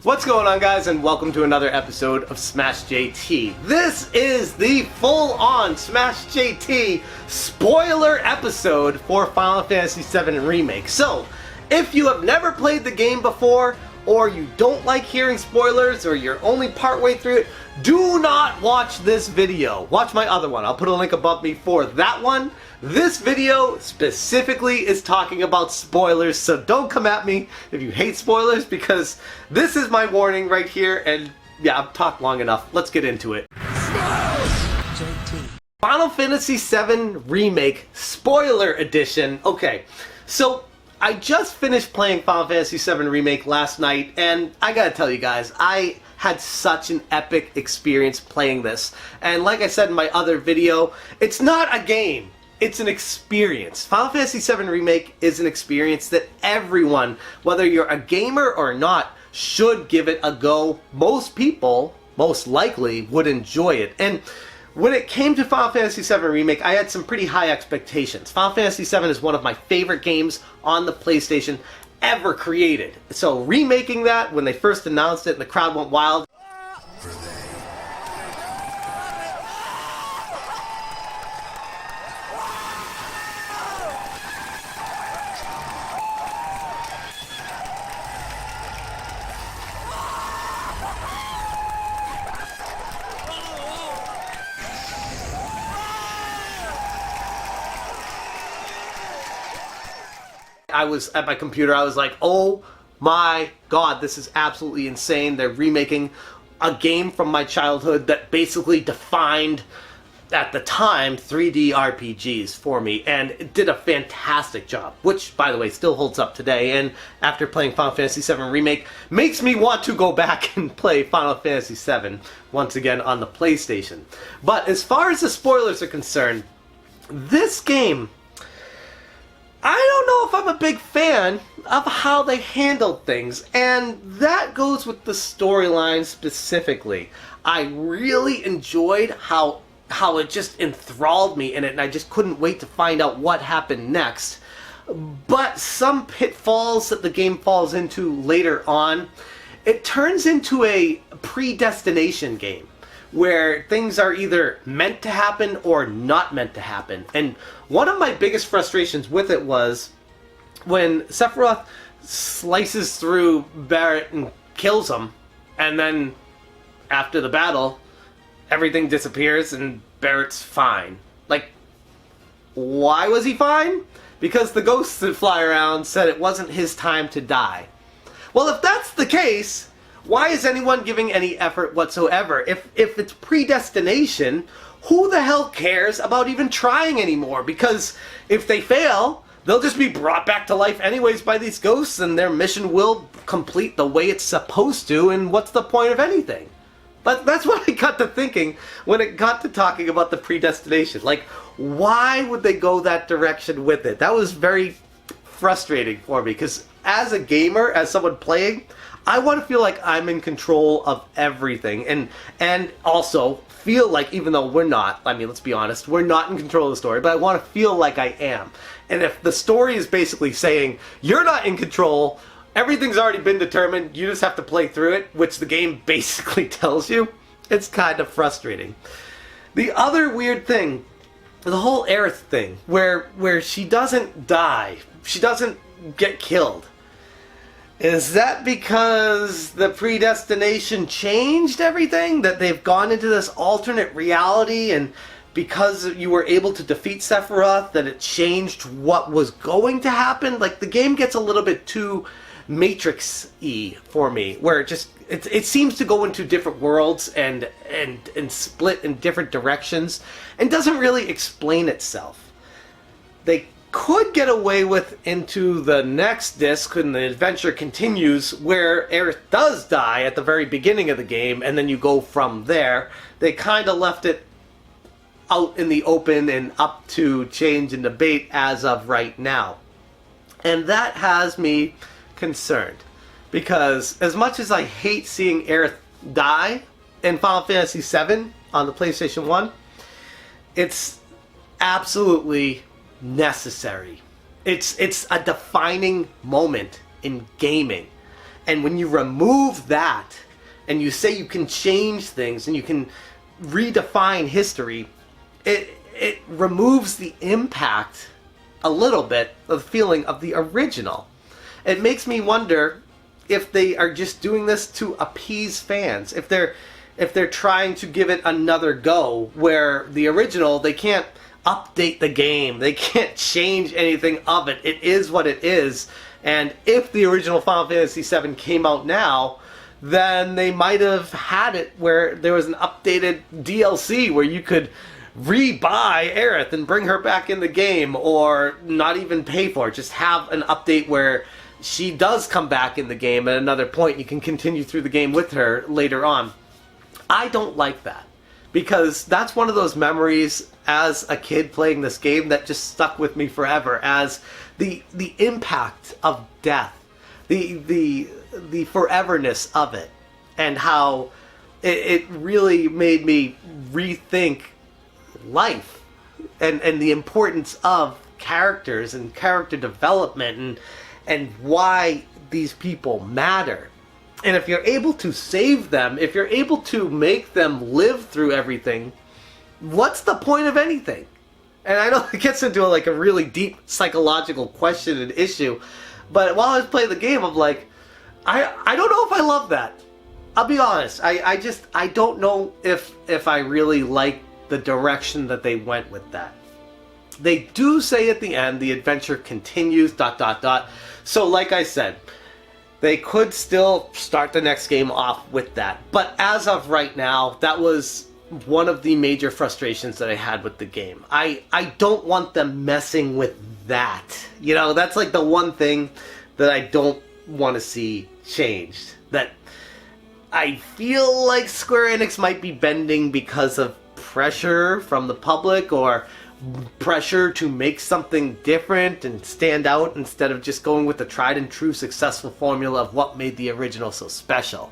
What's going on, guys, and welcome to another episode of Smash JT. This is the full-on Smash JT spoiler episode for Final Fantasy VII Remake. So, if you have never played the game before, or you don't like hearing spoilers, or you're only partway through it, do not watch this video. Watch my other one. I'll put a link above me for that one. This video specifically is talking about spoilers, so don't come at me if you hate spoilers, because this is my warning right here, and yeah, I've talked long enough. Let's get into it. Final Fantasy VII Remake Spoiler Edition. Okay, so I just finished playing Final Fantasy VII Remake last night, and I gotta tell you guys, I had such an epic experience playing this. And like I said in my other video, it's not a game. It's an experience. Final Fantasy VII Remake is an experience that everyone, whether you're a gamer or not, should give it a go. Most people, most likely, would enjoy it. And when it came to Final Fantasy VII Remake, I had some pretty high expectations. Final Fantasy VII is one of my favorite games on the PlayStation ever created. So remaking that, when they first announced it and the crowd went wild, I was at my computer, I was like, oh my god, this is absolutely insane. They're remaking a game from my childhood that basically defined, at the time, 3D RPGs for me, and it did a fantastic job, which, by the way, still holds up today, and after playing Final Fantasy VII Remake, makes me want to go back and play Final Fantasy VII once again on the PlayStation. But as far as the spoilers are concerned, this game, I don't know if I'm a big fan of how they handled things, and that goes with the storyline specifically. I really enjoyed how it just enthralled me in it, and I just couldn't wait to find out what happened next. But some pitfalls that the game falls into later on, it turns into a predestination game, where things are either meant to happen or not meant to happen. And one of my biggest frustrations with it was when Sephiroth slices through Barret and kills him, and then after the battle, everything disappears and Barret's fine. Like, why was he fine? Because the ghosts that fly around said it wasn't his time to die. Well, if that's the case, why is anyone giving any effort whatsoever? If it's predestination, who the hell cares about even trying anymore? Because if they fail, they'll just be brought back to life anyways by these ghosts, and their mission will complete the way it's supposed to, and what's the point of anything? But that's what I got to thinking when it got to talking about the predestination. Like, why would they go that direction with it? That was very frustrating for me, because as a gamer, as someone playing, I want to feel like I'm in control of everything, and also feel like, even though we're not, I mean, let's be honest, we're not in control of the story, but I want to feel like I am. And if the story is basically saying, you're not in control, everything's already been determined, you just have to play through it, which the game basically tells you, it's kind of frustrating. The other weird thing, the whole Aerith thing, where she doesn't die, she doesn't get killed. Is that because the predestination changed everything? That they've gone into this alternate reality, and because you were able to defeat Sephiroth, that it changed what was going to happen? Like, the game gets a little bit too Matrix-y for me, where it seems to go into different worlds and split in different directions, and doesn't really explain itself. They could get away with into the next disc when the adventure continues, where Aerith does die at the very beginning of the game, and then you go from there. They kind of left it out in the open and up to change and debate as of right now. And that has me concerned, because as much as I hate seeing Aerith die in Final Fantasy VII on the PlayStation 1, it's absolutely necessary. It's a defining moment in gaming. And when you remove that, and you say you can change things, and you can redefine history, it removes the impact a little bit of the feeling of the original. It makes me wonder if they are just doing this to appease fans. If they're trying to give it another go, where the original, they can't update the game, they can't change anything of it. It is what it is. And if the original Final Fantasy VII came out now, then they might have had it where there was an updated DLC where you could re-buy Aerith and bring her back in the game, or not even pay for it. Just have an update where she does come back in the game at another point. You can continue through the game with her later on. I don't like that, because that's one of those memories as a kid playing this game that just stuck with me forever, as the impact of death, the foreverness of it, and how it really made me rethink life and the importance of characters and character development and why these people matter. And if you're able to save them, if you're able to make them live through everything, what's the point of anything? And I know it gets into a really deep psychological question and issue, but while I was playing the game, I'm like, I don't know if I love that. I'll be honest. I don't know if I really like the direction that they went with that. They do say at the end, the adventure continues, ... So like I said, they could still start the next game off with that. But as of right now, that was one of the major frustrations that I had with the game. I don't want them messing with that. You know, that's like the one thing that I don't want to see changed. That I feel like Square Enix might be bending because of pressure from the public, or pressure to make something different and stand out instead of just going with the tried and true successful formula of what made the original so special.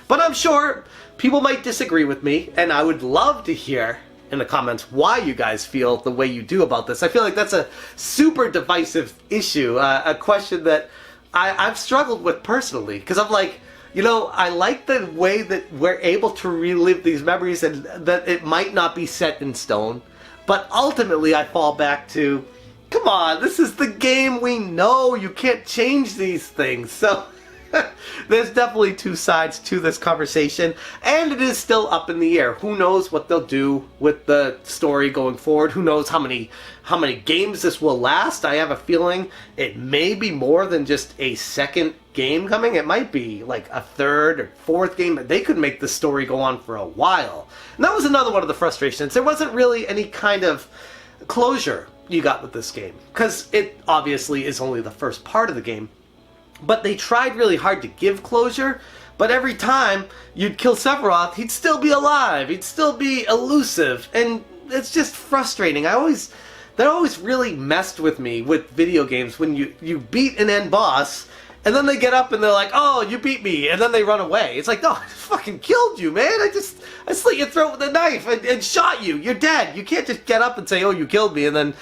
But I'm sure people might disagree with me, and I would love to hear in the comments why you guys feel the way you do about this. I feel like that's a super divisive issue, a question that I've struggled with personally, because I'm like, you know, I like the way that we're able to relive these memories, and that it might not be set in stone. But ultimately, I fall back to, come on, this is the game we know. You can't change these things. So there's definitely two sides to this conversation, and it is still up in the air. Who knows what they'll do with the story going forward? Who knows how many games this will last? I have a feeling it may be more than just a second game coming. It might be like a third or fourth game. They could make the story go on for a while. And that was another one of the frustrations. There wasn't really any kind of closure you got with this game, because it obviously is only the first part of the game. But they tried really hard to give closure, but every time you'd kill Sephiroth, he'd still be alive, he'd still be elusive, and it's just frustrating. That always really messed with me with video games, when you beat an end boss, and then they get up and they're like, oh, you beat me, and then they run away. It's like, no, I fucking killed you, man. I slit your throat with a knife and shot you. You're dead. You can't just get up and say, oh, you killed me, and then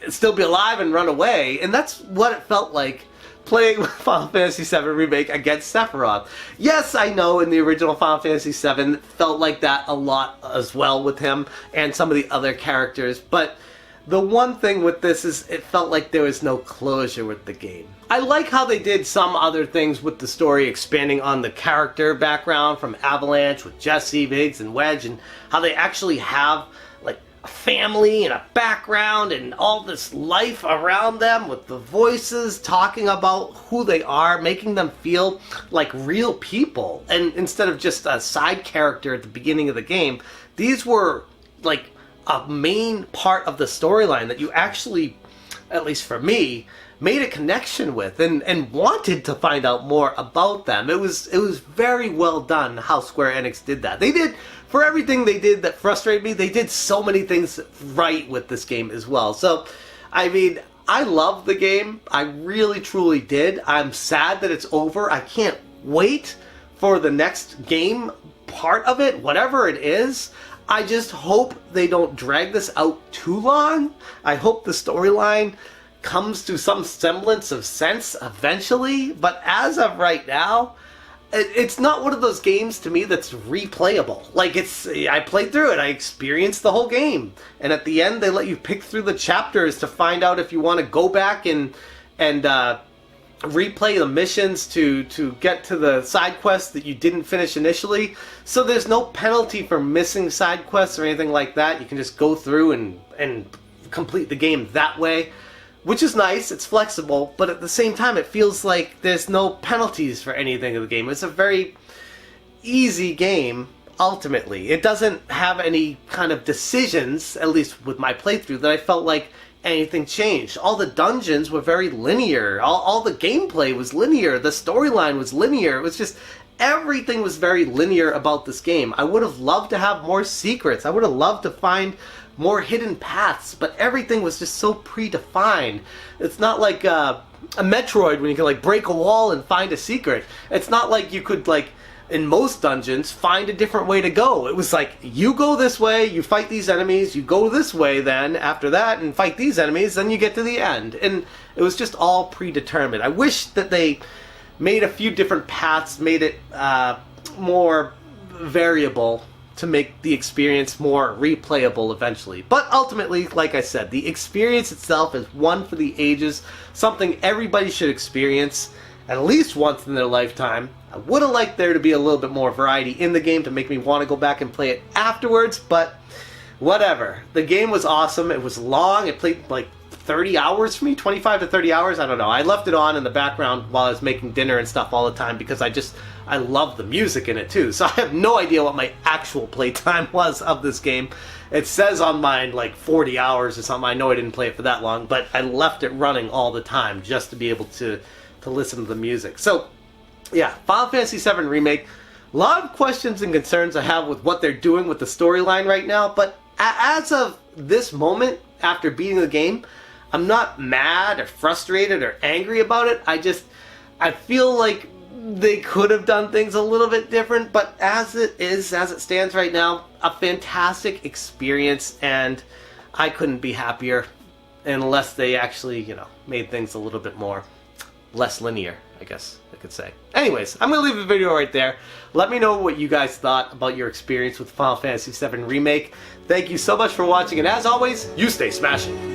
still be alive and run away. And that's what it felt like playing Final Fantasy VII Remake against Sephiroth. Yes, I know in the original Final Fantasy VII felt like that a lot as well with him and some of the other characters, but the one thing with this is it felt like there was no closure with the game. I like how they did some other things with the story, expanding on the character background from Avalanche with Jesse, Biggs, and Wedge, and how they actually have like a family and a background and all this life around them with the voices talking about who they are, making them feel like real people. And instead of just a side character at the beginning of the game, these were like a main part of the storyline that you actually, at least for me, made a connection with and wanted to find out more about them. It was very well done how Square Enix did that. They did, for everything they did that frustrated me, they did so many things right with this game as well. So, I mean, I love the game. I really, truly did. I'm sad that it's over. I can't wait for the next game part of it, whatever it is. I just hope they don't drag this out too long. I hope the storyline comes to some semblance of sense eventually. But as of right now, it's not one of those games to me that's replayable. Like, I played through it, I experienced the whole game, and at the end they let you pick through the chapters to find out if you want to go back and replay the missions to get to the side quests that you didn't finish initially. So there's no penalty for missing side quests or anything like that. You can just go through and complete the game that way, which is nice. It's flexible, but at the same time it feels like there's no penalties for anything in the game. It's a very easy game, ultimately. It doesn't have any kind of decisions, at least with my playthrough, that I felt like anything changed. All the dungeons were very linear. All the gameplay was linear. The storyline was linear. It was just, everything was very linear about this game. I would have loved to have more secrets. I would have loved to find more hidden paths, but everything was just so predefined. It's not like a Metroid when you can like break a wall and find a secret. It's not like you could, like, in most dungeons, find a different way to go. It was like, you go this way, you fight these enemies, you go this way then, after that, and fight these enemies, then you get to the end. And it was just all predetermined. I wish that they made a few different paths, made it more variable to make the experience more replayable eventually. But ultimately, like I said, the experience itself is one for the ages, something everybody should experience at least once in their lifetime. I would have liked there to be a little bit more variety in the game to make me want to go back and play it afterwards, but whatever. The game was awesome. It was long. It played like 30 hours for me, 25 to 30 hours, I don't know. I left it on in the background while I was making dinner and stuff all the time because I love the music in it too. So I have no idea what my actual playtime was of this game. It says on mine like 40 hours or something. I know I didn't play it for that long, but I left it running all the time just to be able to listen to the music. So yeah, Final Fantasy VII Remake. A lot of questions and concerns I have with what they're doing with the storyline right now, but as of this moment, after beating the game, I'm not mad or frustrated or angry about it. I feel like they could have done things a little bit different, but as it stands right now, a fantastic experience, and I couldn't be happier unless they actually, made things a little bit more less linear, I guess I could say. Anyways, I'm going to leave the video right there. Let me know what you guys thought about your experience with Final Fantasy VII Remake. Thank you so much for watching, and as always, you stay smashing.